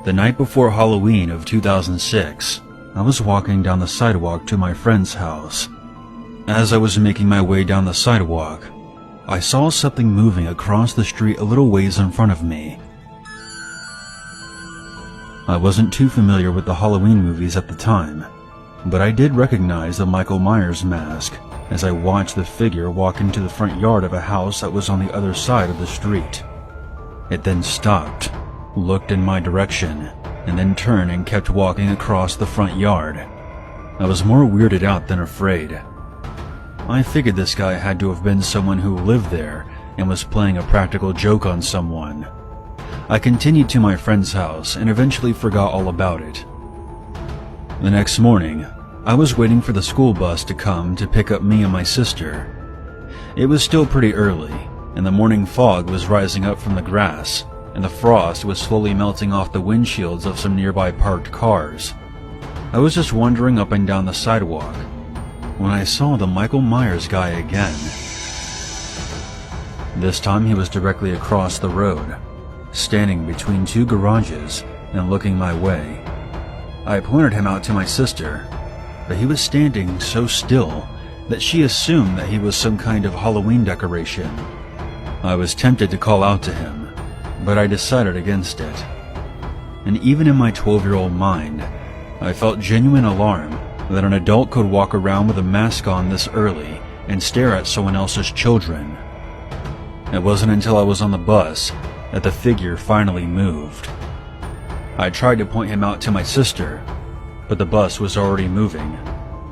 The night before Halloween of 2006, I was walking down the sidewalk to my friend's house. As I was making my way down the sidewalk, I saw something moving across the street a little ways in front of me. I wasn't too familiar with the Halloween movies at the time, but I did recognize the Michael Myers mask as I watched the figure walk into the front yard of a house that was on the other side of the street. It then stopped, looked in my direction, and then turned and kept walking across the front yard. I was more weirded out than afraid. I figured this guy had to have been someone who lived there and was playing a practical joke on someone. I continued to my friend's house and eventually forgot all about it. The next morning, I was waiting for the school bus to come to pick up me and my sister. It was still pretty early, and the morning fog was rising up from the grass, and the frost was slowly melting off the windshields of some nearby parked cars. I was just wandering up and down the sidewalk when I saw the Michael Myers guy again. This time he was directly across the road, standing between two garages and looking my way. I pointed him out to my sister, but he was standing so still that she assumed that he was some kind of Halloween decoration. I was tempted to call out to him, but I decided against it. And even in my 12-year-old mind, I felt genuine alarm that an adult could walk around with a mask on this early and stare at someone else's children. It wasn't until I was on the bus that the figure finally moved. I tried to point him out to my sister, but the bus was already moving,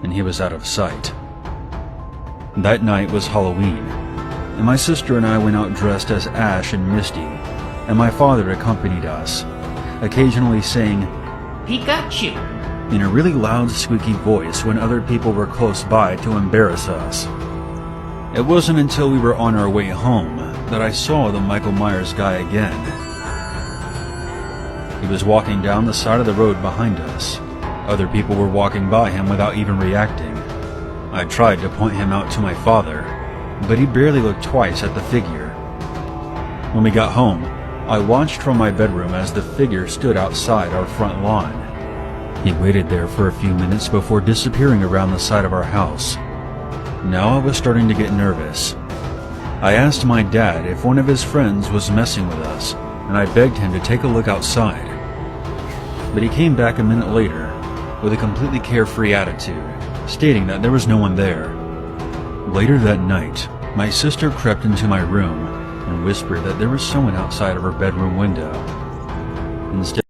and he was out of sight. That night was Halloween, and my sister and I went out dressed as Ash and Misty, and my father accompanied us, occasionally saying, "Pikachu," in a really loud, squeaky voice when other people were close by to embarrass us. It wasn't until we were on our way home that I saw the Michael Myers guy again. He was walking down the side of the road behind us. Other people were walking by him without even reacting. I tried to point him out to my father, but he barely looked twice at the figure. When we got home, I watched from my bedroom as the figure stood outside our front lawn. He waited there for a few minutes before disappearing around the side of our house. Now I was starting to get nervous. I asked my dad if one of his friends was messing with us, and I begged him to take a look outside. But he came back a minute later with a completely carefree attitude, stating that there was no one there. Later that night, my sister crept into my room and whispered that there was someone outside of her bedroom window. Instead